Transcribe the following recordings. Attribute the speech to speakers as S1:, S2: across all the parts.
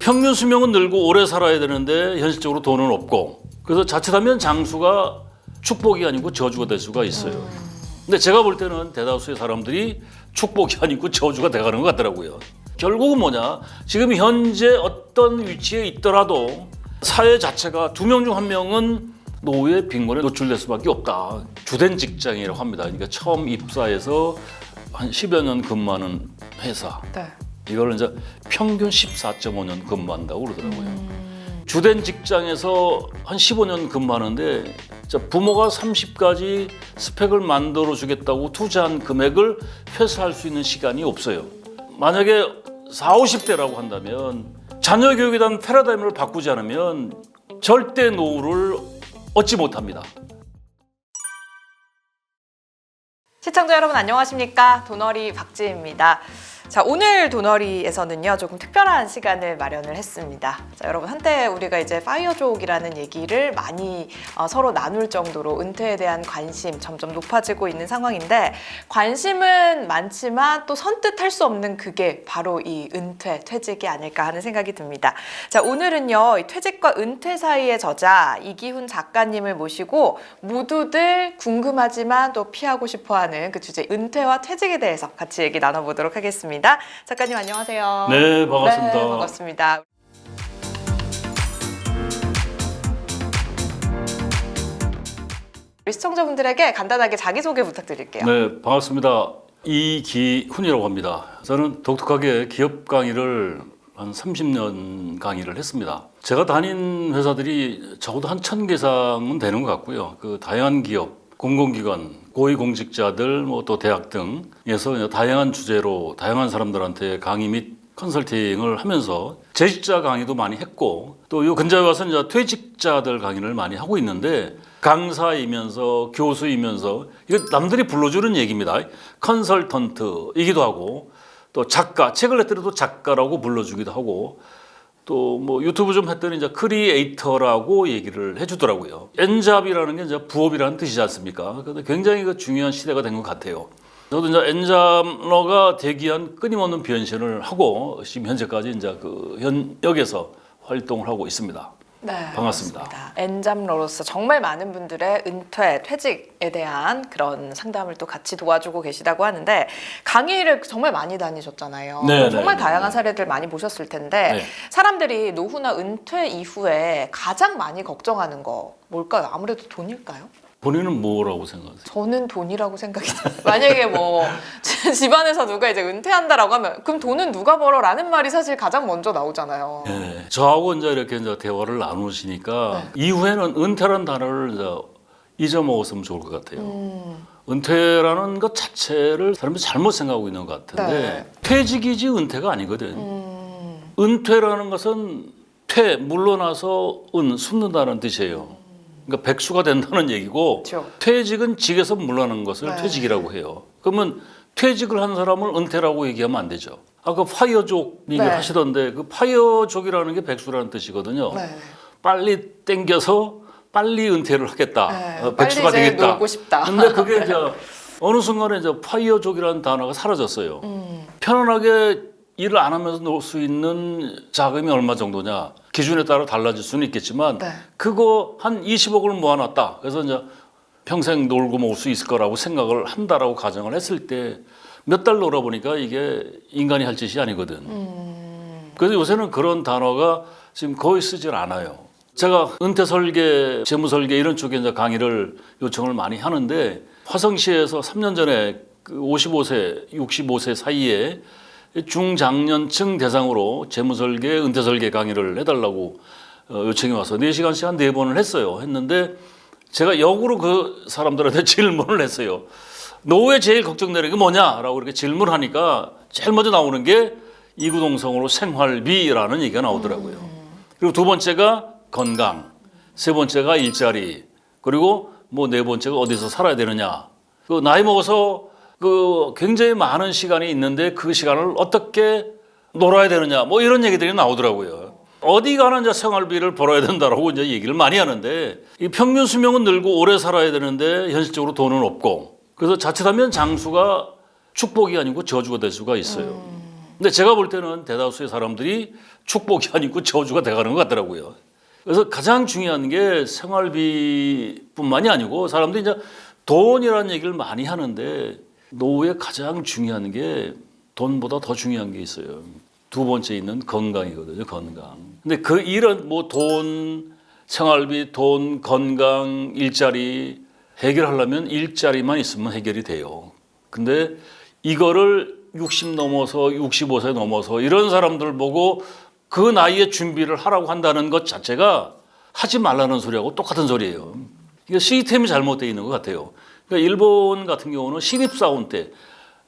S1: 평균 수명은 늘고 오래 살아야 되는데 현실적으로 돈은 없고, 그래서 자칫하면 장수가 축복이 아니고 저주가 될 수가 있어요. 근데 제가 볼 때는 대다수의 사람들이 축복이 아니고 저주가 돼가는 것 같더라고요. 결국은 뭐냐, 지금 현재 어떤 위치에 있더라도 사회 자체가 2명 중 1명은 노후의 빈곤에 노출될 수밖에 없다. 주된 직장이라고 합니다. 그러니까 처음 입사해서 한 10여 년 근무하는 회사.
S2: 네.
S1: 이걸 이제 평균 14.5년 근무한다고 그러더라고요. 주된 직장에서 한 15년 근무하는데 부모가 30까지 스펙을 만들어 주겠다고 투자한 금액을 회수할 수 있는 시간이 없어요. 만약에 40, 50대라고 한다면 자녀 교육에 대한 패러다임을 바꾸지 않으면 절대 노후를 얻지 못합니다.
S2: 시청자 여러분 안녕하십니까? 도너리 박지혜입니다. 자, 오늘 도너리에서는요 조금 특별한 시간을 마련을 했습니다. 자, 여러분 한때 우리가 이제 파이어족이라는 얘기를 많이 서로 나눌 정도로 은퇴에 대한 관심 점점 높아지고 있는 상황인데, 관심은 많지만 또 선뜻 할 수 없는 그게 바로 이 은퇴, 퇴직이 아닐까 하는 생각이 듭니다. 자, 오늘은요 이 퇴직과 은퇴 사이의 저자 이기훈 작가님을 모시고 모두들 궁금하지만 또 피하고 싶어하는 그 주제 은퇴와 퇴직에 대해서 같이 얘기 나눠보도록 하겠습니다. 작가님 안녕하세요.
S1: 네, 반갑습니다.
S2: 네, 반갑습니다. 우리 시청자분들에게 간단하게 자기소개 부탁드릴게요.
S1: 네, 반갑습니다. 이기훈이라고 합니다. 저는 독특하게 기업 강의를 한 30년 강의를 했습니다. 제가 다닌 회사들이 적어도 한 1000개 이상은 되는 것 같고요. 그 다양한 기업, 공공기관, 고위공직자들, 또 대학 등에서 다양한 주제로 다양한 사람들한테 강의 및 컨설팅을 하면서 재직자 강의도 많이 했고, 또 요 근처에 와서 이제 퇴직자들 강의를 많이 하고 있는데, 강사이면서 교수이면서 이거 남들이 불러주는 얘기입니다. 컨설턴트이기도 하고, 또 작가, 책을 냈더라도 작가라고 불러주기도 하고, 또 뭐 유튜브 좀 했더니 이제 크리에이터라고 얘기를 해주더라고요. 엔잡이라는 게 이제 부업이라는 뜻이지 않습니까? 근데 굉장히 그 중요한 시대가 된 것 같아요. 저도 이제 엔잡러가 되기 위한 끊임없는 변신을 하고 지금 현재까지 이제 그 현역에서 활동을 하고 있습니다.
S2: 네,
S1: 반갑습니다.
S2: 엔잡러로서 정말 많은 분들의 은퇴, 퇴직에 대한 그런 상담을 또 같이 도와주고 계시다고 하는데, 강의를 정말 많이 다니셨잖아요.
S1: 네,
S2: 정말
S1: 네,
S2: 다양한
S1: 네.
S2: 사례들 많이 보셨을 텐데,
S1: 네.
S2: 사람들이 노후나 은퇴 이후에 가장 많이 걱정하는 거 뭘까요? 아무래도 돈일까요?
S1: 본인은 뭐라고 생각하세요?
S2: 저는 돈이라고 생각이 들어요. 만약에 뭐 집안에서 누가 이제 은퇴한다라고 하면 그럼 돈은 누가 벌어라는 말이 사실 가장 먼저 나오잖아요.
S1: 네. 저하고 이제 이렇게 이제 대화를 나누시니까 이후에는 은퇴라는 단어를 이제 잊어먹었으면 좋을 것 같아요. 은퇴라는 것 자체를 사람들이 잘못 생각하고 있는 것 같은데,
S2: 네.
S1: 퇴직이지 은퇴가 아니거든. 은퇴라는 것은 물러나서 숨는다는 뜻이에요. 그러니까 백수가 된다는 얘기고,
S2: 그렇죠.
S1: 퇴직은 직에서 물러나는 것을
S2: 네.
S1: 퇴직이라고 해요. 그러면 퇴직을 한 사람을 은퇴라고 얘기하면 안 되죠. 아까 파이어족 얘기를
S2: 네.
S1: 하시던데, 그 파이어족이라는 게 백수라는 뜻이거든요.
S2: 네.
S1: 빨리 땡겨서 빨리 은퇴를 하겠다.
S2: 네.
S1: 백수가
S2: 빨리 이제
S1: 되겠다.
S2: 놀고 싶다.
S1: 근데 그게 이제 어느 순간에 이제 파이어족이라는 단어가 사라졌어요. 편안하게 일을 안 하면서 놀 수 있는 자금이 얼마 정도냐, 기준에 따라 달라질 수는 있겠지만,
S2: 네.
S1: 그거 한 20억을 모아놨다. 그래서 이제 평생 놀고 먹을 수 있을 거라고 생각을 한다라고 가정을 했을 때 몇 달 놀아보니까 이게 인간이 할 짓이 아니거든. 그래서 요새는 그런 단어가 지금 거의 쓰질 않아요. 제가 은퇴 설계, 재무 설계 이런 쪽에 이제 강의를 요청을 많이 하는데, 화성시에서 3년 전에 그 55세, 65세 사이에 중장년층 대상으로 재무설계, 은퇴설계 강의를 해달라고 요청이 와서 4시간씩 한 4번을 했어요. 했는데 제가 역으로 그 사람들한테 질문을 했어요. 노후에 제일 걱정되는 게 뭐냐라고 이렇게 질문하니까 제일 먼저 나오는 게 이구동성으로 생활비라는 얘기가 나오더라고요. 그리고 두 번째가 건강, 세 번째가 일자리, 그리고 뭐 네 번째가 어디서 살아야 되느냐. 그 나이 먹어서 그 굉장히 많은 시간이 있는데 그 시간을 어떻게 놀아야 되느냐, 뭐 이런 얘기들이 나오더라고요. 어디 가나 이제 생활비를 벌어야 된다라고 이제 얘기를 많이 하는데, 이 평균 수명은 늘고 오래 살아야 되는데 현실적으로 돈은 없고, 그래서 자칫하면 장수가 축복이 아니고 저주가 될 수가 있어요. 근데 제가 볼 때는 대다수의 사람들이 축복이 아니고 저주가 돼가는 것 같더라고요. 그래서 가장 중요한 게 생활비뿐만이 아니고 사람들이 이제 돈이라는 얘기를 많이 하는데 노후에 가장 중요한 게 돈보다 더 중요한 게 있어요. 두 번째 있는 건강이거든요. 건강. 근데 그 이런 뭐 돈, 생활비, 돈, 건강, 일자리 해결하려면 일자리만 있으면 해결이 돼요. 근데 이거를 60 넘어서 65세 넘어서 이런 사람들 보고 그 나이에 준비를 하라고 한다는 것 자체가 하지 말라는 소리하고 똑같은 소리예요. 이게 시스템이 잘못되어 있는 것 같아요. 그러니까 일본 같은 경우는 신입사원 때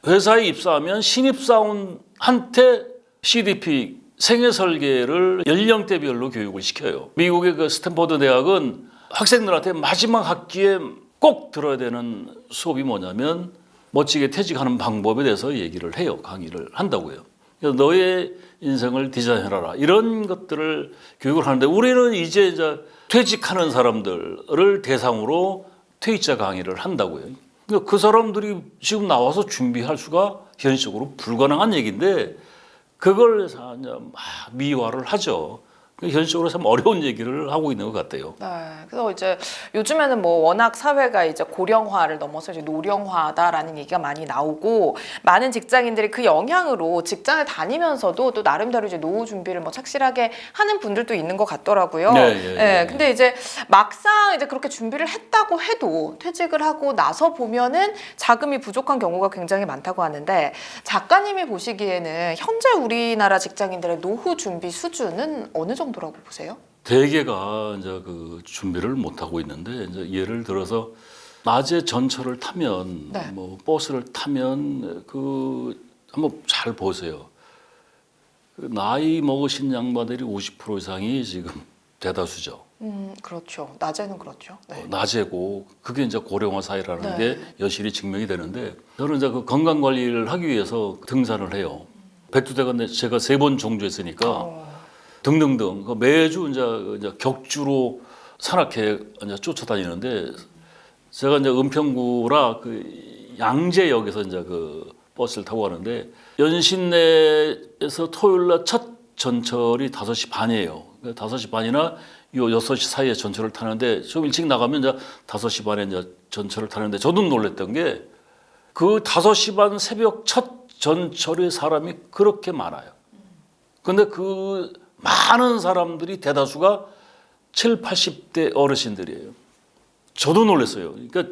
S1: 회사에 입사하면 신입사원한테 CDP 생애 설계를 연령대별로 교육을 시켜요. 미국의 그 스탠퍼드 대학은 학생들한테 마지막 학기에 꼭 들어야 되는 수업이 뭐냐면 멋지게 퇴직하는 방법에 대해서 얘기를 해요. 강의를 한다고요. 그래서 너의 인생을 디자인해라. 이런 것들을 교육을 하는데 우리는 이제 퇴직하는 사람들을 대상으로 퇴직자 강의를 한다고요. 그러니까 그 사람들이 지금 나와서 준비할 수가 현실적으로 불가능한 얘기인데 그걸 미화를 하죠. 현실적으로 참 어려운 얘기를 하고 있는 것 같아요.
S2: 네, 그래서 이제 요즘에는 뭐 워낙 사회가 이제 고령화를 넘어서 이제 노령화다라는 얘기가 많이 나오고 많은 직장인들이 그 영향으로 직장을 다니면서도 또 나름대로 이제 노후 준비를 뭐 착실하게 하는 분들도 있는 것 같더라고요. 네, 근데 이제 막상 이제 그렇게 준비를 했다고 해도 퇴직을 하고 나서 보면은 자금이 부족한 경우가 굉장히 많다고 하는데 작가님이 보시기에는 현재 우리나라 직장인들의 노후 준비 수준은 어느 정도라고 보세요?
S1: 대개가 이제 그 준비를 못 하고 있는데 이제 예를 들어서 낮에 전철을 타면
S2: 네.
S1: 뭐 버스를 타면 그 한번 잘 보세요. 그 나이 먹으신 양반들이 50% 이상이 지금 대다수죠.
S2: 그렇죠. 낮에는 그렇죠. 네.
S1: 낮에고 그게 이제 고령화 사회라는
S2: 네.
S1: 게 여실히 증명이 되는데 저는 이제 그 건강 관리를 하기 위해서 등산을 해요. 백두대간 제가 3번 종주했으니까. 등등등 매주 이제 격주로 산악회 이제 쫓아다니는데 제가 이제 은평구라 그 양재역에서 이제 그 버스를 타고 가는데 연신내에서 토요일 날 첫 전철이 5시 반이에요. 5시 반이나 요 6시 사이에 전철을 타는데 좀 일찍 나가면 이제 5시 반에 이제 전철을 타는데 저도 놀랬던 게 그 5시 반 새벽 첫 전철에 사람이 그렇게 많아요. 근데 그 많은 사람들이 대다수가 7, 80대 어르신들이에요. 저도 놀랐어요. 그러니까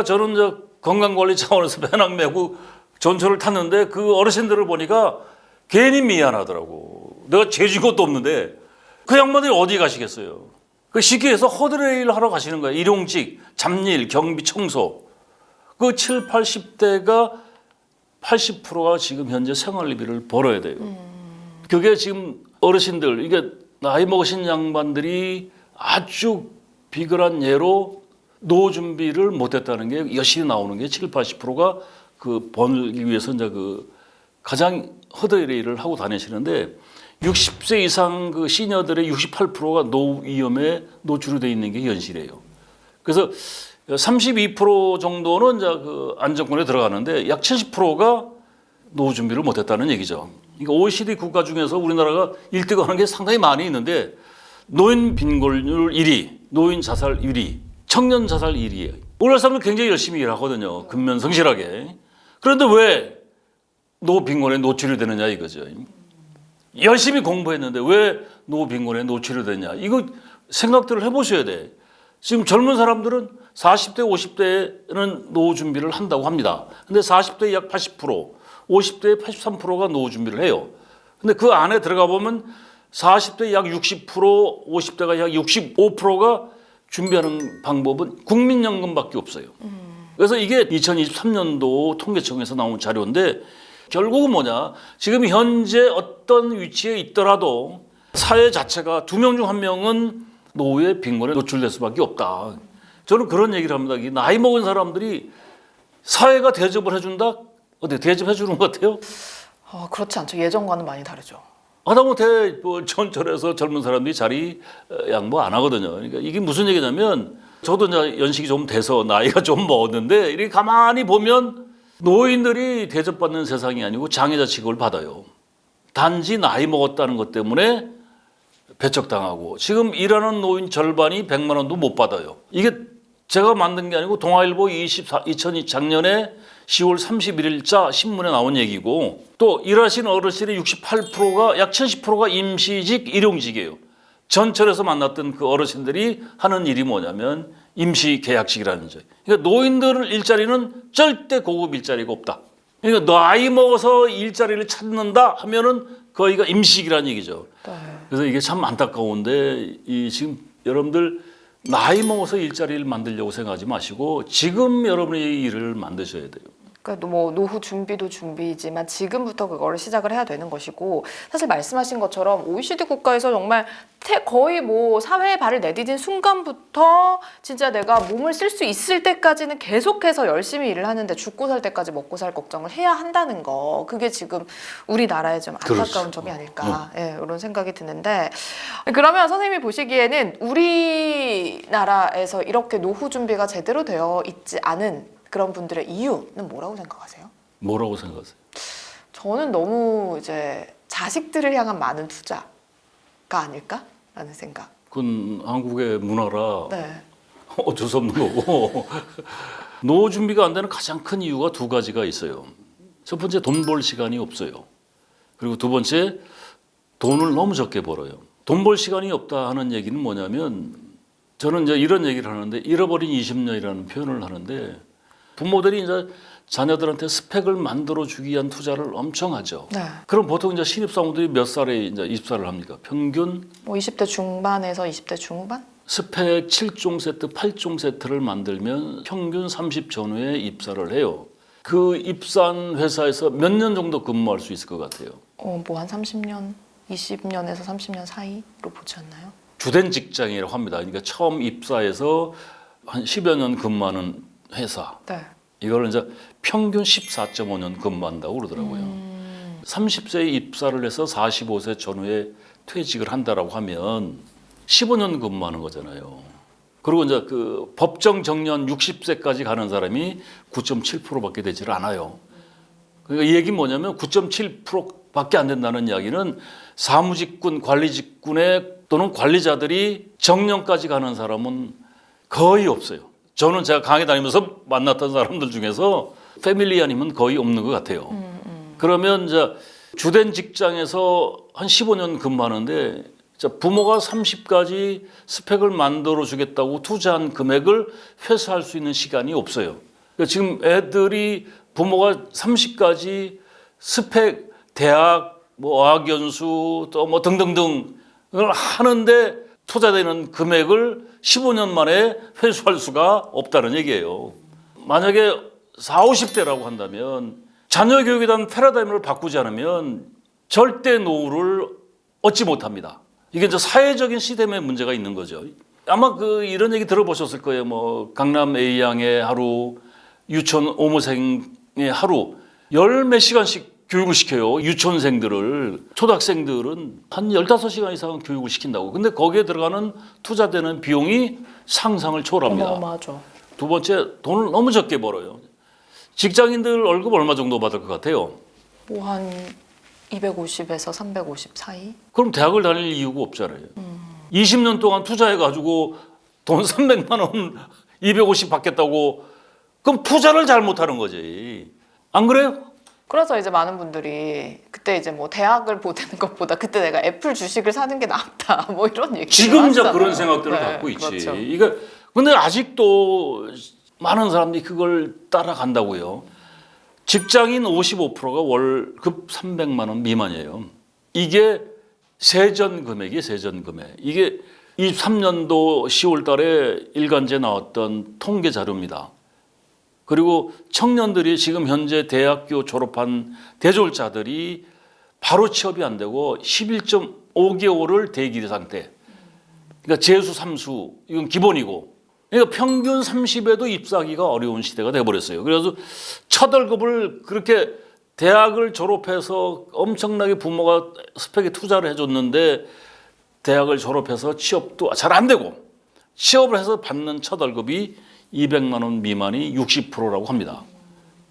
S1: 저는 이제 건강관리 차원에서 배낭 메고 전철을 탔는데 그 어르신들을 보니까 괜히 미안하더라고. 내가 죄진 것도 없는데 그 양반들이 어디 가시겠어요. 그 시기에서 허드레일 하러 가시는 거예요. 일용직, 잡일, 경비, 청소. 그 7, 80대가 80%가 지금 현재 생활비를 벌어야 돼요. 그게 지금 어르신들, 이게 나이 먹으신 양반들이 아주 비글한 예로 노후 준비를 못했다는 게 여실히 나오는 게 7, 80%가 그 벌기 위해서 이제 그 가장 허드레일을 하고 다니시는데 60세 이상 그 시니어들의 68%가 노후 위험에 노출이 돼 있는 게 현실이에요. 그래서 32% 정도는 이제 그 안정권에 들어가는데 약 70%가 노후 준비를 못했다는 얘기죠. 그러니까 OECD 국가 중에서 우리나라가 1등하는 게 상당히 많이 있는데 노인 빈곤율 1위, 노인 자살 1위, 청년 자살 1위예요. 우리나라 사람들 굉장히 열심히 일하거든요. 근면성실하게. 그런데 왜 노후 빈곤에 노출이 되느냐 이거죠. 열심히 공부했는데 왜 노후 빈곤에 노출이 되냐. 이거 생각들을 해보셔야 돼. 지금 젊은 사람들은 40대, 50대에는 노후 준비를 한다고 합니다. 근데 40대 약 80%, 50대의 83%가 노후 준비를 해요. 근데 그 안에 들어가 보면 40대 약 60%, 50대가 약 65%가 준비하는 방법은 국민연금밖에 없어요. 그래서 이게 2023년도 통계청에서 나온 자료인데 결국은 뭐냐? 지금 현재 어떤 위치에 있더라도 사회 자체가 2명 중 1명은 노후의 빈곤에 노출될 수밖에 없다. 저는 그런 얘기를 합니다. 나이 먹은 사람들이 사회가 대접을 해준다? 어때 대접해 주는 것 같아요?
S2: 그렇지 않죠. 예전과는 많이 다르죠.
S1: 하다못해 뭐 전철에서 젊은 사람들이 자리 양보 안 하거든요. 그러니까 이게 무슨 얘기냐면 저도 이제 연식이 좀 돼서 나이가 좀 먹었는데 이렇게 가만히 보면 노인들이 대접받는 세상이 아니고 장애자 취급을 받아요. 단지 나이 먹었다는 것 때문에 배척당하고 지금 일하는 노인 절반이 100만 원도 못 받아요. 이게 제가 만든 게 아니고 동아일보 2002 작년에 10월 31일자 신문에 나온 얘기고 또 일하신 어르신의 68%가 약 70%가 임시직 일용직이에요. 전철에서 만났던 그 어르신들이 하는 일이 뭐냐면 임시 계약직이라는 거죠. 그러니까 노인들 일자리는 절대 고급 일자리가 없다. 그러니까 나이 먹어서 일자리를 찾는다 하면은 거기가 임시직이라는 얘기죠.
S2: 네.
S1: 그래서 이게 참 안타까운데 이 지금 여러분들 나이 먹어서 일자리를 만들려고 생각하지 마시고 지금 여러분의 일을 만드셔야 돼요.
S2: 그러니까 뭐 노후 준비도 준비이지만 지금부터 그거를 시작을 해야 되는 것이고 사실 말씀하신 것처럼 OECD 국가에서 정말 거의 뭐 사회에 발을 내디딘 순간부터 진짜 내가 몸을 쓸 수 있을 때까지는 계속해서 열심히 일을 하는데 죽고 살 때까지 먹고 살 걱정을 해야 한다는 거 그게 지금 우리나라의 좀 안타까운
S1: 그렇죠.
S2: 점이 아닐까 예, 이런 생각이 드는데 그러면 선생님이 보시기에는 우리나라에서 이렇게 노후 준비가 제대로 되어 있지 않은 그런 분들의 이유는 뭐라고 생각하세요?
S1: 뭐라고 생각하세요?
S2: 저는 너무 이제 자식들을 향한 많은 투자가 아닐까라는 생각.
S1: 그건 한국의 문화라
S2: 네.
S1: 어쩔 수 없는 거고 노후 준비가 안 되는 가장 큰 이유가 두 가지가 있어요. 첫 번째 돈 벌 시간이 없어요. 그리고 두 번째 돈을 너무 적게 벌어요. 돈 벌 시간이 없다 하는 얘기는 뭐냐면 저는 이제 이런 얘기를 하는데 잃어버린 20년이라는 표현을 하는데 부모들이 이제 자녀들한테 스펙을 만들어 주기 위한 투자를 엄청 하죠.
S2: 네.
S1: 그럼 보통 이제 신입사원들이 몇 살에 이제 입사를 합니까? 평균
S2: 뭐 20대 중반에서 20대 중후반?
S1: 스펙 7종 세트, 8종 세트를 만들면 평균 30 전후에 입사를 해요. 그 입사한 회사에서 몇 년 정도 근무할 수 있을 것 같아요?
S2: 뭐 한 30년, 20년에서 30년 사이로 보지 않나요?
S1: 주된 직장이라고 합니다. 그러니까 처음 입사해서 한 10여 년 근무하는 회사.
S2: 네.
S1: 이걸 이제 평균 14.5년 근무한다고 그러더라고요. 30세에 입사를 해서 45세 전후에 퇴직을 한다라고 하면 15년 근무하는 거잖아요. 그리고 이제 그 법정 정년 60세까지 가는 사람이 9.7%밖에 되지를 않아요. 그러니까 이 얘기는 뭐냐면 9.7%밖에 안 된다는 이야기는 사무직군, 관리직군에 또는 관리자들이 정년까지 가는 사람은 거의 없어요. 저는 제가 강의 다니면서 만났던 사람들 중에서 패밀리안이면 거의 없는 것 같아요. 그러면 이제 주된 직장에서 한 15년 근무하는데 부모가 30까지 스펙을 만들어 주겠다고 투자한 금액을 회수할 수 있는 시간이 없어요. 그러니까 지금 애들이 부모가 30까지 스펙, 대학, 뭐 어학연수 또 뭐 등등등 을 하는데 투자되는 금액을 15년 만에 회수할 수가 없다는 얘기예요. 만약에 40, 50대라고 한다면 자녀 교육에 대한 패러다임을 바꾸지 않으면 절대 노후를 얻지 못합니다. 이게 이제 사회적인 시스템의 문제가 있는 거죠. 아마 그 이런 얘기 들어보셨을 거예요. 뭐 강남 A양의 하루, 유치원 오모생의 하루 열 몇 시간씩 교육을 시켜요. 유치원생들을. 초등학생들은 한 15시간 이상 교육을 시킨다고. 근데 거기에 들어가는 투자되는 비용이 상상을 초월합니다.
S2: 어마어마하죠.
S1: 두 번째, 돈을 너무 적게 벌어요. 직장인들 월급 얼마 정도 받을 것 같아요?
S2: 뭐 한 250에서 350 사이?
S1: 그럼 대학을 다닐 이유가 없잖아요. 20년 동안 투자해가지고 돈 300만 원 250 받겠다고 그럼 투자를 잘못하는 거지. 안 그래요?
S2: 그래서 이제 많은 분들이 그때 이제 뭐 대학을 보내는 것보다 그때 내가 애플 주식을 사는 게 낫다 뭐 이런 얘기
S1: 지금 이제 그런 생각들을 갖고 있지.
S2: 그렇죠.
S1: 이거 근데 아직도 많은 사람들이 그걸 따라간다고요. 직장인 55%가 월급 300만 원 미만이에요. 이게 세전 금액이에요. 세전 금액. 이게 23년도 10월 달에 일간지에 나왔던 통계 자료입니다. 그리고 청년들이 지금 현재 대학교 졸업한 대졸자들이 바로 취업이 안 되고 11.5개월을 대기 상태. 그러니까 재수, 삼수 이건 기본이고. 그러니까 평균 30에도 입사하기가 어려운 시대가 돼버렸어요. 그래서 첫 월급을 그렇게 대학을 졸업해서 엄청나게 부모가 스펙에 투자를 해줬는데 대학을 졸업해서 취업도 잘 안 되고 취업을 해서 받는 첫 월급이 200만 원 미만이 60%라고 합니다.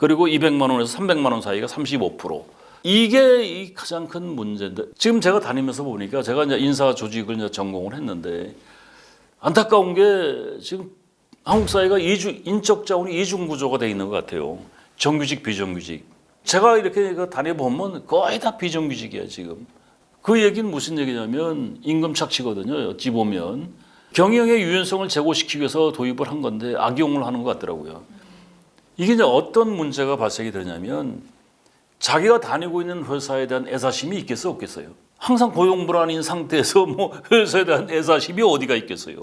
S1: 그리고 200만 원에서 300만 원 사이가 35%. 이게 이 가장 큰 문제인데 지금 제가 다니면서 보니까 제가 이제 인사 조직을 이제 전공을 했는데 안타까운 게 지금 한국 사회가 인적 자원이 이중 구조가 돼 있는 것 같아요. 정규직, 비정규직. 제가 이렇게 다녀보면 거의 다 비정규직이에요, 지금. 그 얘기는 무슨 얘기냐면 임금 착취거든요. 어찌 보면 경영의 유연성을 제고시키기 위해서 도입을 한 건데 악용을 하는 것 같더라고요. 이게 이제 어떤 문제가 발생이 되냐면 자기가 다니고 있는 회사에 대한 애사심이 있겠어 없겠어요? 항상 고용 불안인 상태에서 뭐 회사에 대한 애사심이 어디가 있겠어요?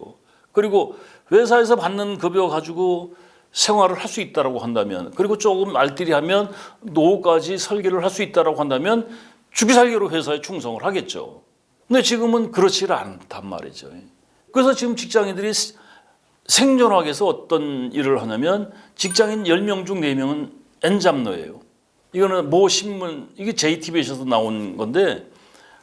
S1: 그리고 회사에서 받는 급여 가지고 생활을 할 수 있다라고 한다면, 그리고 조금 알뜰히 하면 노후까지 설계를 할 수 있다라고 한다면 주기살기로 회사에 충성을 하겠죠. 근데 지금은 그렇지 않단 말이죠. 그래서 지금 직장인들이 생존하기 위해서 어떤 일을 하냐면 직장인 10명 중 4명은 N잡러예요. 이거는 모 신문, 이게 JTBC에서 나온 건데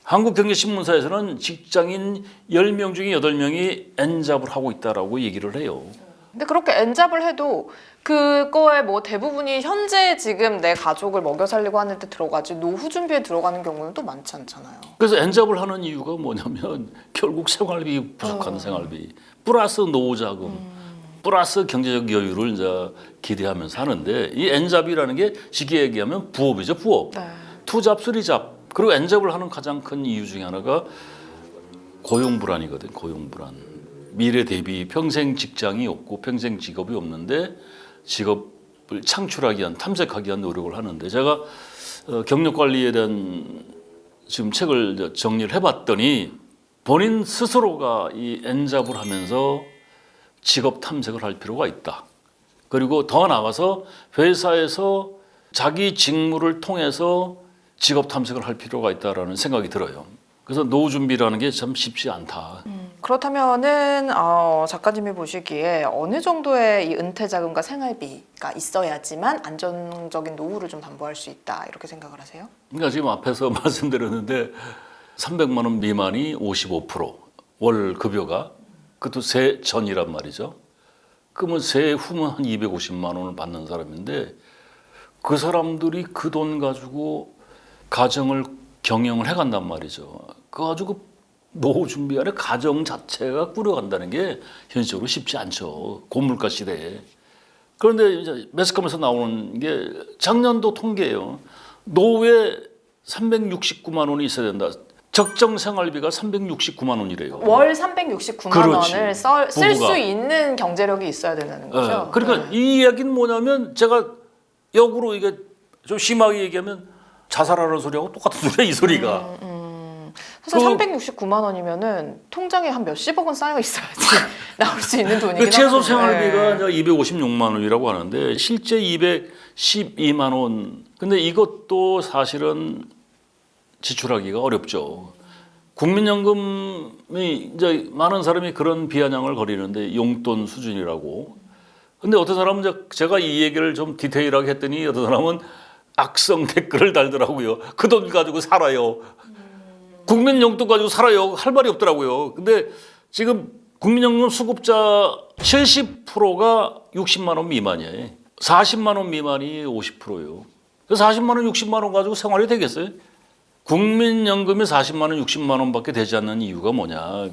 S1: 한국경제신문사에서는 직장인 10명 중에 8명이 N잡을 하고 있다라고 얘기를 해요.
S2: 근데 그렇게 N잡을 해도 그거에 뭐 대부분이 현재 지금 내 가족을 먹여 살리고 하는데 들어가지 노후 준비에 들어가는 경우는 또 많지 않잖아요.
S1: 그래서 N잡을 하는 이유가 뭐냐면 결국 생활비 부족한 생활비 플러스 노후 자금 플러스 경제적 여유를 이제 기대하면서 하는데 이 N잡이라는 게 쉽게 얘기하면 부업이죠, 부업.
S2: 네.
S1: 투잡, 쓰리잡. 그리고 N잡을 하는 가장 큰 이유 중에 하나가 고용 불안이거든, 고용 불안. 미래 대비 평생 직장이 없고 평생 직업이 없는데 직업을 창출하기 위한, 탐색하기 위한 노력을 하는데 제가 경력 관리에 대한 지금 책을 정리를 해봤더니 본인 스스로가 이 N잡을 하면서 직업 탐색을 할 필요가 있다. 그리고 더 나아가서 회사에서 자기 직무를 통해서 직업 탐색을 할 필요가 있다라는 생각이 들어요. 그래서 노후 준비라는 게 참 쉽지 않다.
S2: 그렇다면은 작가님이 보시기에 어느 정도의 이 은퇴 자금과 생활비가 있어야지만 안정적인 노후를 좀 담보할 수 있다 이렇게 생각을 하세요?
S1: 그러니까 지금 앞에서 말씀드렸는데 300만 원 미만이 55%월 급여가 그것도 세 전이란 말이죠. 그러면 세 후면 한 250만 원을 받는 사람인데 그 사람들이 그 돈 가지고 가정을 경영을 해간단 말이죠. 그거 가지고 노후 준비하는 가정 자체가 꾸려간다는 게 현실적으로 쉽지 않죠. 고물가 시대에. 그런데 이제 매스컴에서 나오는 게 작년도 통계예요. 노후에 369만 원이 있어야 된다. 적정 생활비가 369만 원이래요.
S2: 월 369만
S1: 그렇지.
S2: 원을 쓸 수
S1: 부부가.
S2: 있는 경제력이 있어야 된다는 거죠.
S1: 그러니까 이 이야기는 뭐냐면 제가 역으로 이게 좀 심하게 얘기하면 자살하는 소리하고 똑같은 소리야, 이 소리가.
S2: 사실 369만 원이면은 통장에 한 몇십억은 쌓여 있어야지 나올 수 있는 돈이긴
S1: 그 최소
S2: 하거든요.
S1: 생활비가
S2: 네.
S1: 256만 원이라고 하는데 실제 212만 원. 근데 이것도 사실은 지출하기가 어렵죠. 국민연금이 이제 많은 사람이 그런 비아냥을 거리는데 용돈 수준이라고. 근데 어떤 사람은 제가 이 얘기를 좀 디테일하게 했더니 어떤 사람은 악성 댓글을 달더라고요. 그 돈 가지고 살아요. 국민연금 가지고 살아요. 할 말이 없더라고요. 근데 지금 국민연금 수급자 70%가 60만 원 미만이에요. 40만 원 미만이 50%예요. 그래서 40만 원, 60만 원 가지고 생활이 되겠어요? 국민연금이 40만 원, 60만 원밖에 되지 않는 이유가 뭐냐?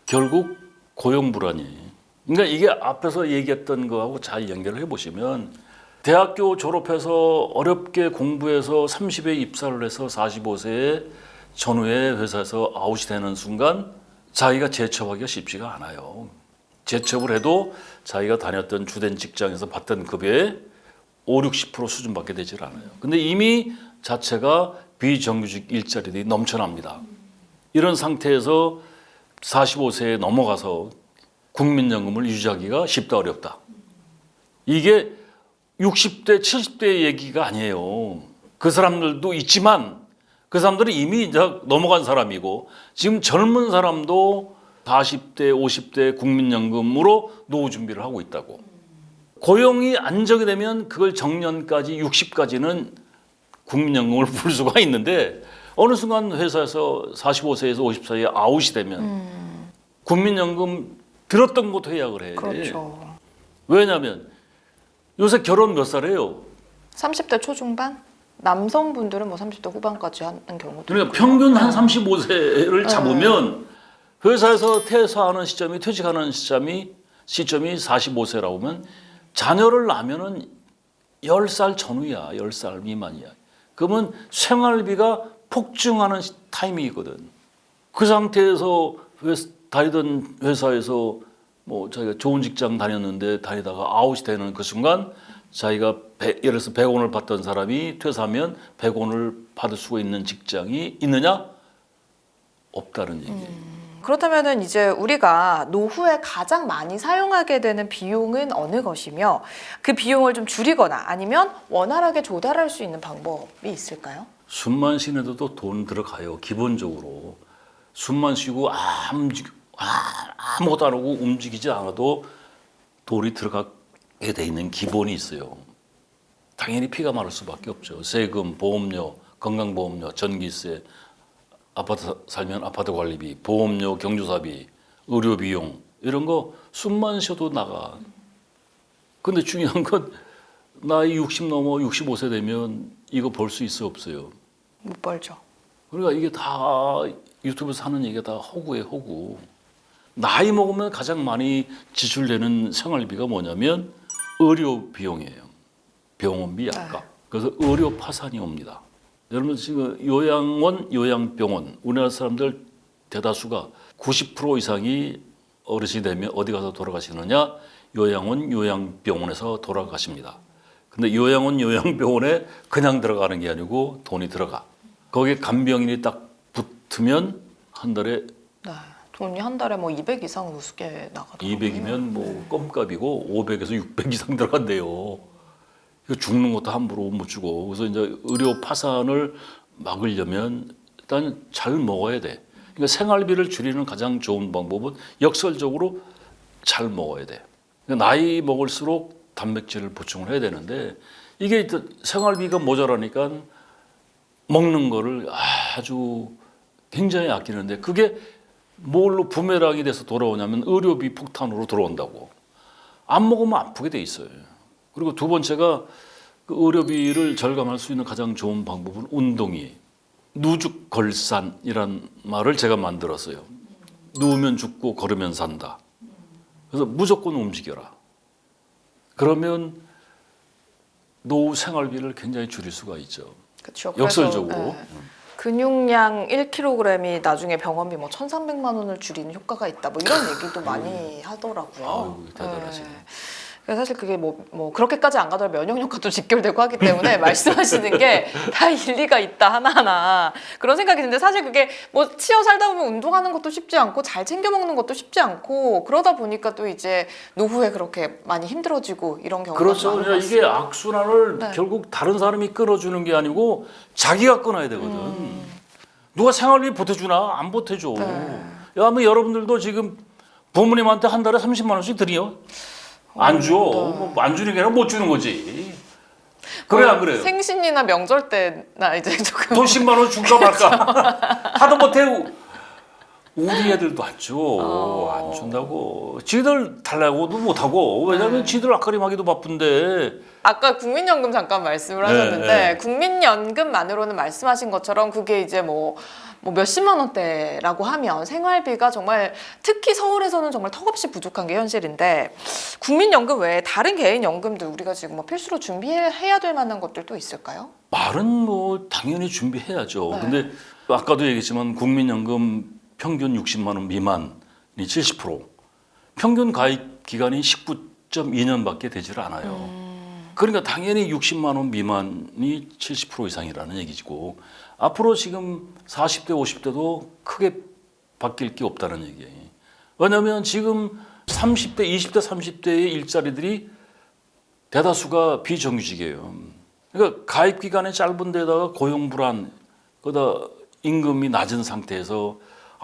S1: 결국 고용 불안이에요. 그러니까 이게 앞에서 얘기했던 거하고 잘 연결을 해보시면 대학교 졸업해서 어렵게 공부해서 30에 입사를 해서 45세에 전후에 회사에서 아웃이 되는 순간 자기가 재취업하기가 쉽지가 않아요. 재취업을 해도 자기가 다녔던 주된 직장에서 받던 급여의 5, 60% 수준밖에 되질 않아요. 근데 이미 자체가 비정규직 일자리들이 넘쳐납니다. 이런 상태에서 45세에 넘어가서 국민연금을 유지하기가 쉽다 어렵다. 이게 60대, 70대의 얘기가 아니에요. 그 사람들도 있지만 그 사람들은 이미 이제 넘어간 사람이고 지금 젊은 사람도 40대, 50대 국민연금으로 노후 준비를 하고 있다고. 고용이 안정이 되면 그걸 정년까지 60까지는 국민연금을 풀 수가 있는데 어느 순간 회사에서 45세에서 50세에 아웃이 되면 국민연금 들었던 것도 해약을 해.
S2: 그렇죠.
S1: 왜냐하면 요새 결혼 몇 살이에요?
S2: 30대 초중반? 남성분들은 뭐 30대 후반까지 하는 경우도
S1: 그러니까
S2: 있고요.
S1: 평균 한 35세를 잡으면 회사에서 퇴사하는 시점이 퇴직하는 시점이 45세라고 하면 자녀를 낳으면은 10살 전후야. 10살 미만이야. 그러면 생활비가 폭증하는 타이밍이거든. 그 상태에서 다니던 회사에서 뭐 자기가 좋은 직장 다녔는데 다니다가 아웃이 되는 그 순간 자기가 예를 들어서 100원을 받던 사람이 퇴사하면 100원을 받을 수가 있는 직장이 있느냐? 없다는 얘기예요.
S2: 그렇다면은 이제 우리가 노후에 가장 많이 사용하게 되는 비용은 어느 것이며 그 비용을 좀 줄이거나 아니면 원활하게 조달할 수 있는 방법이 있을까요?
S1: 숨만 쉬는데도 돈 들어가요. 기본적으로. 숨만 쉬고 아무것도 안 하고 움직이지 않아도 돈이 들어가게 돼 있는 기본이 있어요. 당연히 피가 마를 수밖에 없죠. 세금, 보험료, 건강보험료, 전기세, 아파트 살면 아파트 관리비, 보험료, 경조사비, 의료비용 이런 거 숨만 쉬어도 나가. 근데 중요한 건 나이 60 넘어 65세 되면 이거 벌 수 있어 없어요?
S2: 못 벌죠.
S1: 그러니까 이게 다 유튜브에서 하는 얘기가 다 허구예요, 허구. 나이 먹으면 가장 많이 지출되는 생활비가 뭐냐면 의료 비용이에요. 병원비, 약값. 그래서 의료 파산이 옵니다. 여러분 지금 요양원, 요양병원 우리나라 사람들 대다수가 90% 이상이 어르신이 되면 어디 가서 돌아가시느냐? 요양원, 요양병원에서 돌아가십니다. 근데 요양원, 요양병원에 그냥 들어가는 게 아니고 돈이 들어가. 거기에 간병인이 딱 붙으면 한 달에
S2: 네. 돈이 한 달에 뭐 200 이상 우습게 나가더라고요.
S1: 200이면 뭐 껌값이고 500에서 600 이상 들어간대요. 이거 죽는 것도 함부로 못 주고. 그래서 이제 의료 파산을 막으려면 일단 잘 먹어야 돼. 그러니까 생활비를 줄이는 가장 좋은 방법은 역설적으로 잘 먹어야 돼. 그러니까 나이 먹을수록 단백질을 보충을 해야 되는데 이게 생활비가 모자라니까 먹는 거를 아주 굉장히 아끼는데 그게 뭘로 부메랑이 돼서 돌아오냐면 의료비 폭탄으로 돌아온다고. 안 먹으면 아프게 돼 있어요. 그리고 두 번째가 그 의료비를 절감할 수 있는 가장 좋은 방법은 운동이에요. 누죽걸산이란 말을 제가 만들었어요. 누우면 죽고 걸으면 산다. 그래서 무조건 움직여라. 그러면 노후 생활비를 굉장히 줄일 수가 있죠.
S2: 그렇죠.
S1: 역설적으로.
S2: 근육량 1kg이 나중에 병원비 뭐 1,300만 원을 줄이는 효과가 있다. 뭐 이런 얘기도 많이 하더라고요.
S1: 아유, 대단하시네.
S2: 그래서 사실 그게 뭐 그렇게까지 안 가더라도 면역력과도 직결되고 하기 때문에 말씀하시는 게 다 일리가 있다 하나하나 그런 생각이 드는데 사실 그게 뭐 치여 살다 보면 운동하는 것도 쉽지 않고 잘 챙겨 먹는 것도 쉽지 않고 그러다 보니까 또 이제 노후에 그렇게 많이 힘들어지고 이런 경우가
S1: 그렇죠.
S2: 많은 것
S1: 그러니까 이게
S2: 같습니다.
S1: 악순환을
S2: 네.
S1: 결국 다른 사람이 끊어주는 게 아니고 자기가 끊어야 되거든. 누가 생활비 보태주나? 안 보태줘.
S2: 네.
S1: 뭐 여러분들도 지금 부모님한테 한 달에 30만 원씩 드려? 안 줘. 뭐안 주는 게 아니라 못 주는 거지. 그래 안 그래요?
S2: 생신이나 명절 때나 이제 조금
S1: 돈 10만 원 줄까 말까 하도 못해. 우리 애들도 안 줘. 안 준다고. 지들 달라고도 못하고. 왜냐면 지들 앞가림하기도 바쁜데.
S2: 아까 국민연금 잠깐 말씀을 하셨는데
S1: 네.
S2: 국민연금만으로는 말씀하신 것처럼 그게 이제 뭐 몇십만 원대라고 하면 생활비가 정말 특히 서울에서는 정말 턱없이 부족한 게 현실인데 국민연금 외에 다른 개인연금들 우리가 지금 뭐 필수로 준비해야 될 만한 것들도 있을까요?
S1: 말은 뭐 당연히 준비해야죠.
S2: 네.
S1: 근데 아까도 얘기했지만 국민연금 평균 60만 원 미만이 70%, 평균 가입 기간이 19.2년밖에 되질 않아요. 그러니까 당연히 60만 원 미만이 70% 이상이라는 얘기고 앞으로 지금 40대, 50대도 크게 바뀔 게 없다는 얘기예요. 왜냐하면 지금 30대, 20대, 30대의 일자리들이 대다수가 비정규직이에요. 그러니까 가입 기간이 짧은 데다가 고용 불안, 그러다 임금이 낮은 상태에서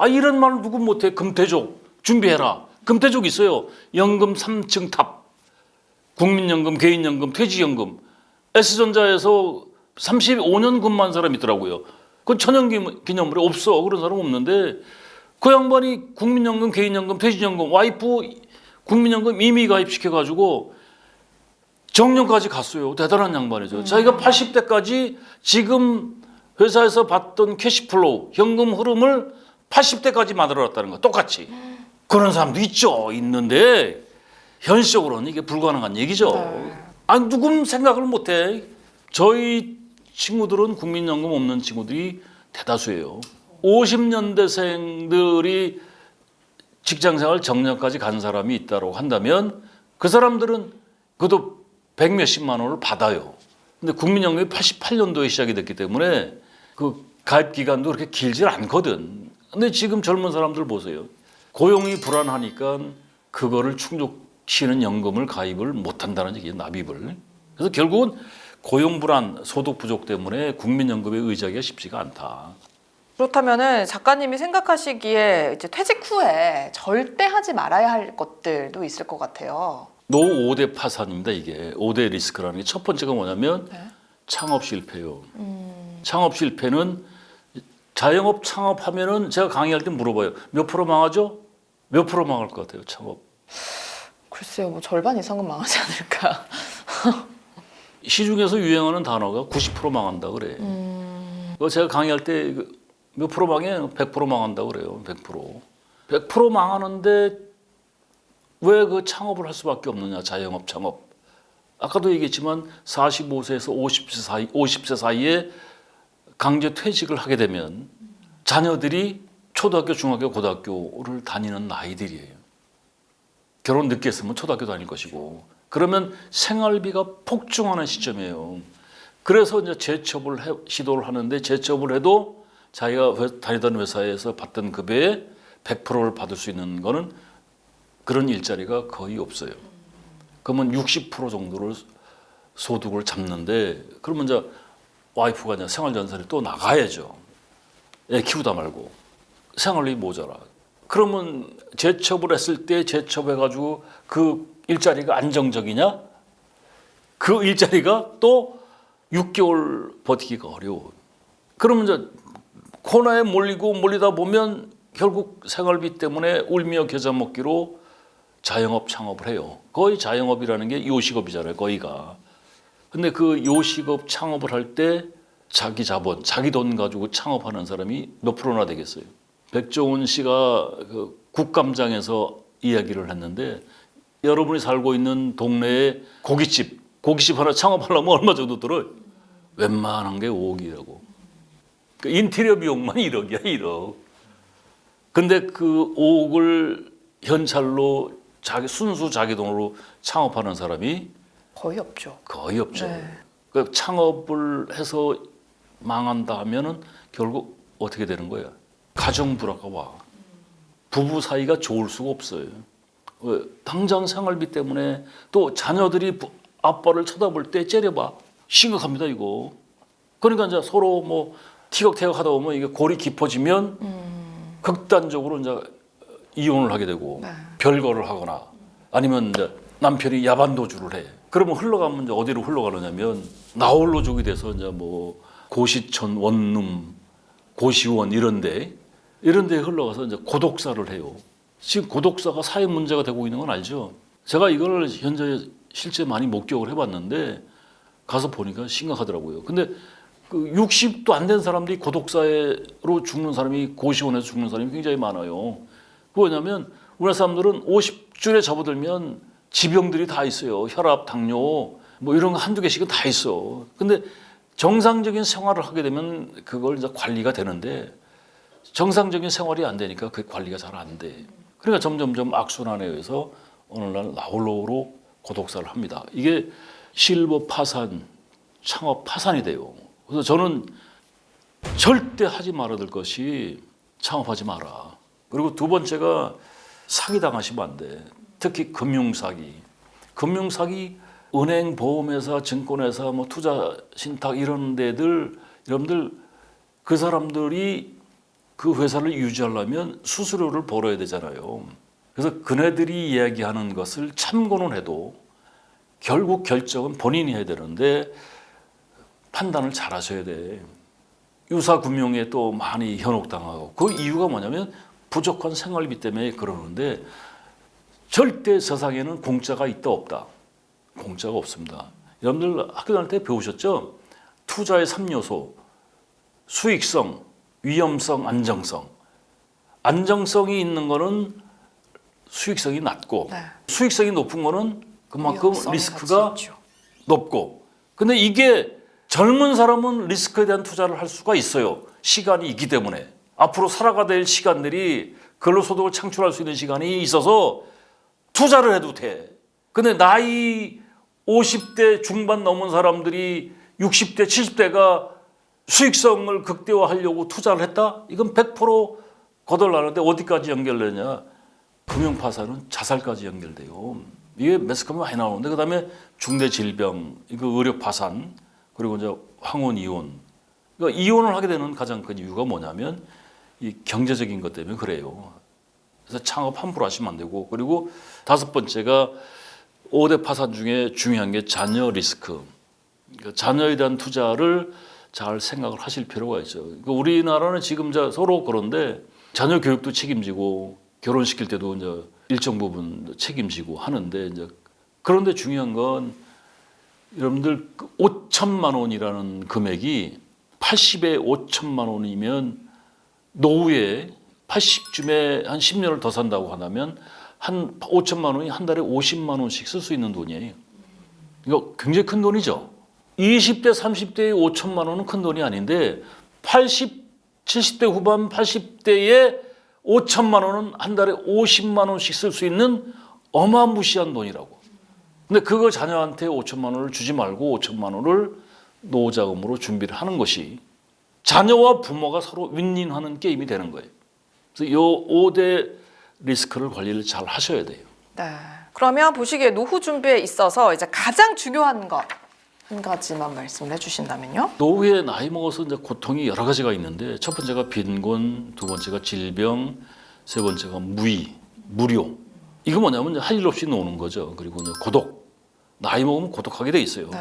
S1: 이런 말 누구 못해? 금태족 준비해라. 금태족 있어요. 연금 3층 탑, 국민연금, 개인연금, 퇴직연금. S전자에서 35년 근무한 사람이 있더라고요. 그건 천연기념물에 없어. 그런 사람 없는데 그 양반이 국민연금, 개인연금, 퇴직연금, 와이프 국민연금 이미 가입시켜가지고 정년까지 갔어요. 대단한 양반이죠. 자기가 80대까지 지금 회사에서 받던 캐시플로우, 현금 흐름을 80대까지 만들어놨다는 거 똑같이. 그런 사람도 있죠. 있는데 현실적으로는 이게 불가능한 얘기죠.
S2: 네.
S1: 아니 누군 생각을 못해. 저희 친구들은 국민연금 없는 친구들이 대다수예요. 50년대생들이 직장생활 정년까지 간 사람이 있다고 한다면 그 사람들은 그것도 100몇십만 원을 받아요. 근데 국민연금이 88년도에 시작이 됐기 때문에 그 가입 기간도 그렇게 길지 않거든. 근데 지금 젊은 사람들 보세요. 고용이 불안하니까 그거를 충족시키는 연금을 가입을 못한다는 얘기예요. 납입을. 그래서 결국은 고용 불안, 소득 부족 때문에 국민연금에 의지하기가 쉽지가 않다.
S2: 그렇다면은 작가님이 생각하시기에 이제 퇴직 후에 절대 하지 말아야 할 것들도 있을 것 같아요.
S1: 노 5대 파산입니다. 이게 5대 리스크라는 게 첫 번째가 뭐냐면
S2: 네.
S1: 창업 실패요. 창업 실패는 자영업 창업하면은 제가 강의할 때 물어봐요. 몇 프로 망하죠? 몇 프로 망할 것 같아요? 창업.
S2: 글쎄요, 뭐 절반 이상은 망하지 않을까.
S1: 시중에서 유행하는 단어가 90% 망한다 그래. 그거 제가 강의할 때 몇 프로 망해요? 100% 망한다 그래요. 100%. 100% 망하는데 왜 그 창업을 할 수밖에 없느냐? 자영업 창업. 아까도 얘기했지만 45세에서 50세 사이에 강제 퇴직을 하게 되면 자녀들이 초등학교, 중학교, 고등학교를 다니는 나이들이에요. 결혼 늦게 했으면 초등학교 다닐 것이고 그러면 생활비가 폭증하는 시점이에요. 그래서 이제 시도를 하는데 재취업을 해도 자기가 다니던 회사에서 받던 급여의 100%를 받을 수 있는 거는 그런 일자리가 거의 없어요. 그러면 60% 정도를 소득을 잡는데 그러면 이제 와이프가 이제 생활전선에 또 나가야죠. 애 키우다 말고 생활비 모자라. 그러면 재취업을 했을 때 재취업해가지고 그 일자리가 안정적이냐? 그 일자리가 또 6개월 버티기가 어려워. 그러면 이제 코너에 몰리다 보면 결국 생활비 때문에 울며 겨자 먹기로 자영업 창업을 해요. 거의 자영업이라는 게 요식업이잖아요. 거의가. 근데 그 요식업 창업을 할 때 자기 자본, 자기 돈 가지고 창업하는 사람이 몇 프로나 되겠어요. 백종원 씨가 그 국감장에서 이야기를 했는데 여러분이 살고 있는 동네에 고깃집 하나 창업하려면 얼마 정도 들어요? 웬만한 게 5억이라고. 그 인테리어 비용만 1억이야, 1억. 근데 그 5억을 현찰로 순수 자기 돈으로 창업하는 사람이
S2: 거의 없죠.
S1: 거의 없죠.
S2: 네.
S1: 그 창업을 해서 망한다 하면은 결국 어떻게 되는 거야? 가정 불화가 와. 부부 사이가 좋을 수가 없어요. 왜? 당장 생활비 때문에 또 자녀들이 아빠를 쳐다볼 때 째려봐. 심각합니다, 이거. 그러니까 이제 서로 뭐 티격태격 하다 보면 이게 골이 깊어지면 극단적으로 이제 이혼을 하게 되고
S2: 네.
S1: 별거를 하거나 아니면 이제 남편이 야반도주를 해. 그러면 흘러가면 이제 어디로 흘러가느냐면 나홀로족이 돼서 이제 뭐 고시촌, 원룸, 고시원 이런데 흘러가서 이제 고독사를 해요. 지금 고독사가 사회 문제가 되고 있는 건 알죠? 제가 이걸 현재 실제 많이 목격을 해봤는데 가서 보니까 심각하더라고요. 근데 그 60도 안 된 사람들이 고독사로 죽는 사람이 고시원에서 죽는 사람이 굉장히 많아요. 뭐냐면 우리나라 사람들은 50줄에 접어들면 지병들이 다 있어요. 혈압, 당뇨 뭐 이런 거 한두 개씩은 다 있어. 근데 정상적인 생활을 하게 되면 그걸 이제 관리가 되는데 정상적인 생활이 안 되니까 그 관리가 잘 안 돼. 그러니까 점점점 악순환에 의해서 어느 날 나홀로로 고독사를 합니다. 이게 실버 파산, 창업 파산이 돼요. 그래서 저는 절대 하지 말아야 될 것이 창업하지 마라. 그리고 두 번째가 사기 당하시면 안 돼. 특히 금융사기. 금융사기, 은행, 보험회사, 증권회사, 뭐 투자 신탁 이런 데들 여러분들 그 사람들이 그 회사를 유지하려면 수수료를 벌어야 되잖아요. 그래서 그네들이 이야기하는 것을 참고는 해도 결국 결정은 본인이 해야 되는데 판단을 잘 하셔야 돼. 유사금융에 또 많이 현혹당하고 그 이유가 뭐냐면 부족한 생활비 때문에 그러는데 절대 세상에는 공짜가 있다 없다. 공짜가 없습니다. 여러분들 학교 다닐 때 배우셨죠? 투자의 3요소. 수익성, 위험성, 안정성. 안정성이 있는 거는 수익성이 낮고
S2: 네.
S1: 수익성이 높은 거는 그만큼
S2: 위험성이
S1: 리스크가
S2: 같이 있죠.
S1: 높고. 근데 이게 젊은 사람은 리스크에 대한 투자를 할 수가 있어요. 시간이 있기 때문에. 앞으로 살아가야 될 시간들이 근로소득을 창출할 수 있는 시간이 있어서 투자를 해도 돼. 근데 나이 50대 중반 넘은 사람들이 60대, 70대가 수익성을 극대화하려고 투자를 했다? 이건 100% 거덜나는데 어디까지 연결되냐? 금융파산은 자살까지 연결돼요. 이게 매스컴에 많이 나오는데 그다음에 중대 질병, 이거 의료 파산, 그리고 이제 황혼 이혼. 그러니까 이혼을 하게 되는 가장 큰 이유가 뭐냐면 이 경제적인 것 때문에 그래요. 그래서 창업 함부로 하시면 안 되고, 그리고 5번째가 5대 파산 중에 중요한 게 자녀 리스크. 그러니까 자녀에 대한 투자를 잘 생각을 하실 필요가 있죠. 그러니까 우리나라는 지금 서로 그런데 자녀 교육도 책임지고 결혼시킬 때도 이제 일정 부분 책임지고 하는데 이제 그런데 중요한 건 여러분들 5천만 원이라는 금액이 80에 5천만 원이면 노후에 80쯤에 한 10년을 더 산다고 한다면 한 5천만 원이 한 달에 50만 원씩 쓸 수 있는 돈이에요. 이거 굉장히 큰 돈이죠. 20대, 30대에 5천만 원은 큰 돈이 아닌데 80, 70대 후반, 80대에 5천만 원은 한 달에 50만 원씩 쓸 수 있는 어마무시한 돈이라고. 근데 그거 자녀한테 5천만 원을 주지 말고 5천만 원을 노후자금으로 준비를 하는 것이 자녀와 부모가 서로 윈윈하는 게임이 되는 거예요. 그래서 이 5대 리스크를 관리를 잘 하셔야 돼요.
S2: 네. 그러면 보시기에 노후 준비에 있어서 이제 가장 중요한 것 한 가지만 말씀을 해주신다면요?
S1: 노후에 나이 먹어서 이제 고통이 여러 가지가 있는데 첫 번째가 빈곤, 두 번째가 질병, 세 번째가 무료. 이거 뭐냐면 할 일 없이 노는 거죠. 그리고 이제 고독. 나이 먹으면 고독하게 돼 있어요.
S2: 네.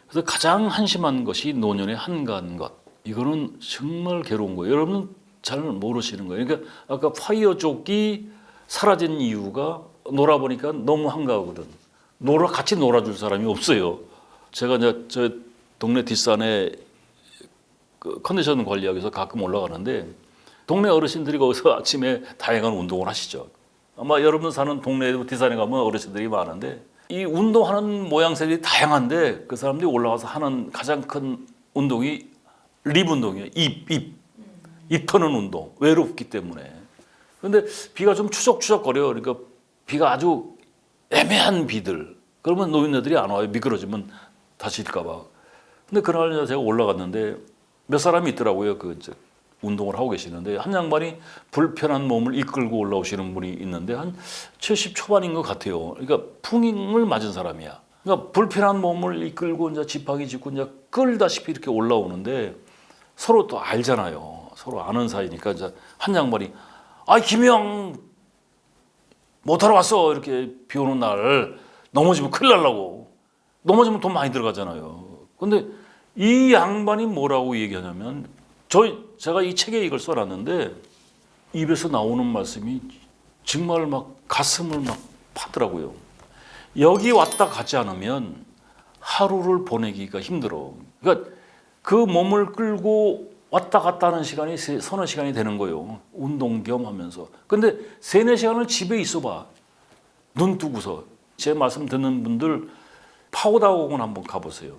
S1: 그래서 가장 한심한 것이 노년의 한가한 것. 이거는 정말 괴로운 거예요. 여러분은 잘 모르시는 거예요. 그러니까 아까 파이어족이 사라진 이유가 놀아보니까 너무 한가하거든. 같이 놀아줄 사람이 없어요. 제가 이제 저 동네 뒷산에 그 컨디션 관리하기 위해서 가끔 올라가는데 동네 어르신들이 거기서 아침에 다양한 운동을 하시죠. 아마 여러분 사는 동네 뒷산에 가면 어르신들이 많은데 이 운동하는 모양새들이 다양한데 그 사람들이 올라가서 하는 가장 큰 운동이 립 운동이에요. 입 터는 운동. 외롭기 때문에. 그런데 비가 좀 추적추적거려요. 그러니까 비가 아주 애매한 비들. 그러면 노인네들이 안 와요. 미끄러지면 다칠까 봐. 근데 그날 제가 올라갔는데 몇 사람이 있더라고요. 운동을 하고 계시는데 한 양반이 불편한 몸을 이끌고 올라오시는 분이 있는데 한 70 초반인 것 같아요. 그러니까 풍임을 맞은 사람이야. 그러니까 불편한 몸을 이끌고 이제 지팡이 짚고 이제 끌다시피 이렇게 올라오는데 서로 또 알잖아요. 서로 아는 사이니까 이제 한 양반이 김영 못하러 왔어. 이렇게 비 오는 날 넘어지면 큰일 날라고. 넘어지면 돈 많이 들어가잖아요. 근데 이 양반이 뭐라고 얘기하냐면 제가 이 책에 이걸 써놨는데 입에서 나오는 말씀이 정말 막 가슴을 막 파더라고요. 여기 왔다 가지 않으면 하루를 보내기가 힘들어. 그러니까 그 몸을 끌고 왔다 갔다 하는 시간이 서너 시간이 되는 거예요. 운동 겸 하면서. 근데 3-4시간을 집에 있어봐. 눈 뜨고서. 제 말씀 듣는 분들 파고다 공원 한번 가보세요.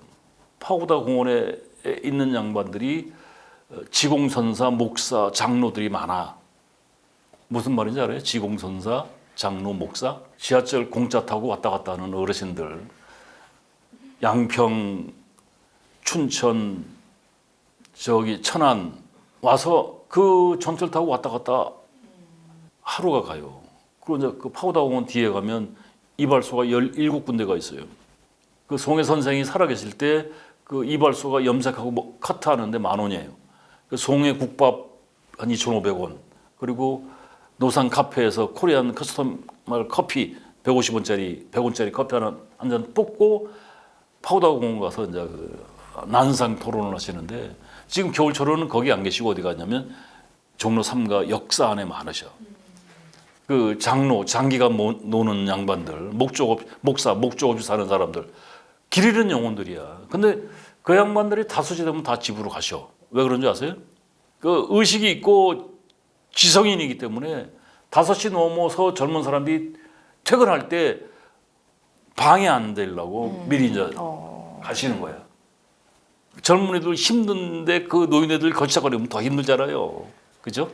S1: 파고다 공원에 있는 양반들이 지공선사, 목사, 장로들이 많아. 무슨 말인지 알아요? 지공선사, 장로, 목사. 지하철 공짜 타고 왔다 갔다 하는 어르신들. 양평, 춘천, 천안 와서 그 전철 타고 왔다 갔다 하루가 가요. 그리고 이제 그 파고다 공원 뒤에 가면 이발소가 17군데가 있어요. 그 송해 선생이 살아계실 때 그 이발소가 염색하고 커트하는데 10,000원이에요. 그 송해 국밥 한 2,500원. 그리고 노상 카페에서 코리안 커스터말 커피 150원짜리 커피 한 잔 뽑고 파고다 공원 가서 이제 난상 토론을 하시는데 지금 겨울철에는 거기 안 계시고 어디 갔냐면 종로 3가 역사 안에 많으셔. 그 장로, 장기간 노는 양반들, 목사, 목적 없이 사는 사람들, 길 잃은 영혼들이야. 근데 그 양반들이 5시 되면 다 집으로 가셔. 왜 그런지 아세요? 그 의식이 있고 지성인이기 때문에 5시 넘어서 젊은 사람들이 퇴근할 때 방해 안 되려고 미리 이제 가시는 거야. 젊은이들 힘든데 그 노인네들 거치적거리면 더 힘들잖아요. 그죠?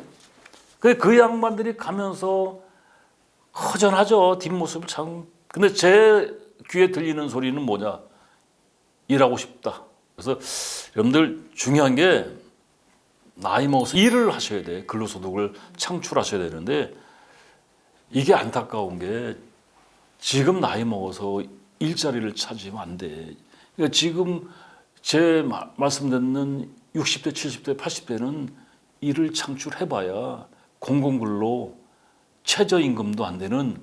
S1: 그 양반들이 가면서 허전하죠. 뒷모습을 참. 근데 제 귀에 들리는 소리는 뭐냐? 일하고 싶다. 그래서 여러분들 중요한 게 나이 먹어서 일을 하셔야 돼. 근로소득을 창출하셔야 되는데 이게 안타까운 게 지금 나이 먹어서 일자리를 찾으면 안 돼. 그러니까 지금 제 말씀 듣는 60대, 70대, 80대는 일을 창출해봐야 공공근로 최저임금도 안 되는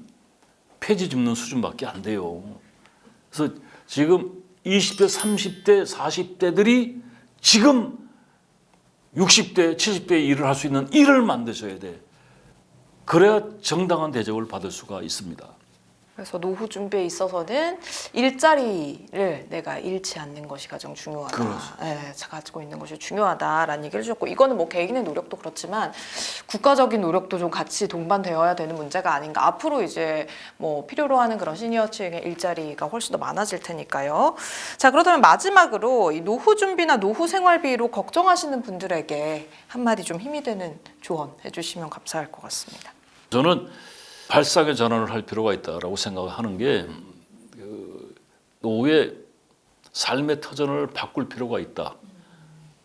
S1: 폐지 줍는 수준밖에 안 돼요. 그래서 지금 20대, 30대, 40대들이 지금 60대, 70대 일을 할 수 있는 일을 만드셔야 돼. 그래야 정당한 대접을 받을 수가 있습니다.
S2: 그래서 노후 준비에 있어서는 일자리를 내가 잃지 않는 것이 가장 중요하다.
S1: 그렇죠.
S2: 네, 가지고 있는 것이 중요하다라는 얘기를 주셨고, 이거는 뭐 개인의 노력도 그렇지만 국가적인 노력도 좀 같이 동반되어야 되는 문제가 아닌가. 앞으로 이제 뭐 필요로 하는 그런 시니어층의 일자리가 훨씬 더 많아질 테니까요. 자, 그렇다면 마지막으로 이 노후 준비나 노후 생활비로 걱정하시는 분들에게 한마디 좀 힘이 되는 조언 해주시면 감사할 것 같습니다.
S1: 저는 발상의 전환을 할 필요가 있다라고 생각하는 게 노후의 삶의 터전을 바꿀 필요가 있다.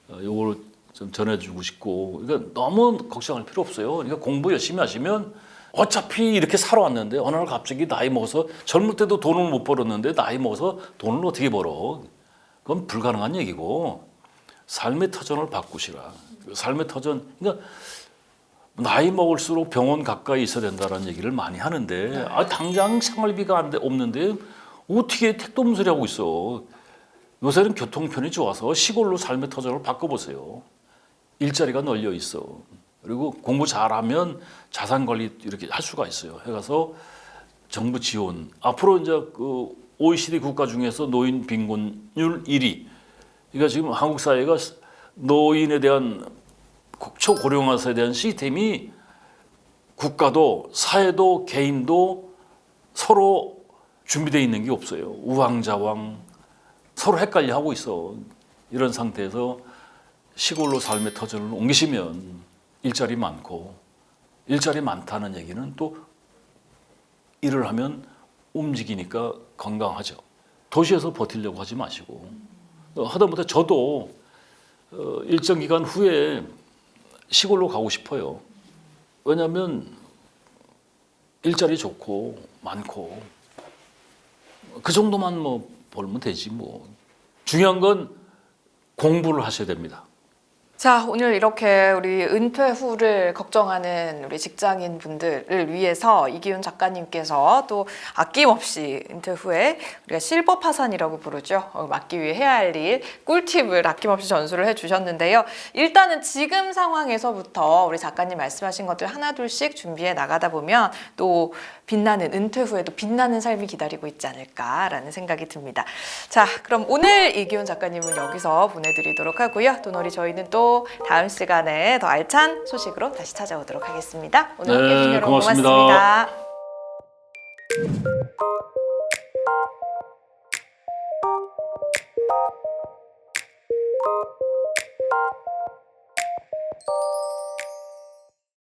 S1: 이걸 좀 전해주고 싶고, 그러니까 너무 걱정할 필요 없어요. 그러니까 공부 열심히 하시면 어차피 이렇게 살아왔는데 어느 날 갑자기 나이 먹어서 젊을 때도 돈을 못 벌었는데 나이 먹어서 돈을 어떻게 벌어? 그건 불가능한 얘기고 삶의 터전을 바꾸시라. 삶의 터전, 그러니까 나이 먹을수록 병원 가까이 있어야 된다는 얘기를 많이 하는데 당장 생활비가 없는데 어떻게 택도 소리 하고 있어. 요새는 교통편이 좋아서 시골로 삶의 터전을 바꿔보세요. 일자리가 널려 있어. 그리고 공부 잘하면 자산 관리 이렇게 할 수가 있어요. 해가서 정부 지원. 앞으로 이제 그 OECD 국가 중에서 노인 빈곤율 1위. 그러니까 지금 한국 사회가 노인에 대한 초고령화에 대한 시스템이 국가도 사회도 개인도 서로 준비되어 있는 게 없어요. 우왕좌왕 서로 헷갈려 하고 있어. 이런 상태에서 시골로 삶의 터전을 옮기시면 일자리 많고, 일자리 많다는 얘기는 또 일을 하면 움직이니까 건강하죠. 도시에서 버티려고 하지 마시고, 하다못해 저도 일정 기간 후에 시골로 가고 싶어요. 왜냐하면 일자리 좋고 많고 그 정도만 뭐 벌면 되지 뭐. 중요한 건 공부를 하셔야 됩니다.
S2: 자, 오늘 이렇게 우리 은퇴 후를 걱정하는 우리 직장인 분들을 위해서 이기훈 작가님께서 또 아낌없이 은퇴 후에 우리가 실버 파산이라고 부르죠. 막기 위해 해야 할 일, 꿀팁을 아낌없이 전수를 해주셨는데요. 일단은 지금 상황에서부터 우리 작가님 말씀하신 것들 하나둘씩 준비해 나가다 보면 또 빛나는 은퇴 후에도 빛나는 삶이 기다리고 있지 않을까라는 생각이 듭니다. 자, 그럼 오늘 이기훈 작가님은 여기서 보내드리도록 하고요. 도너리 저희는 또 다음 시간에 더 알찬 소식으로 다시 찾아오도록 하겠습니다. 오늘 함께 해주신 여러분
S1: 고맙습니다.
S2: 고맙습니다.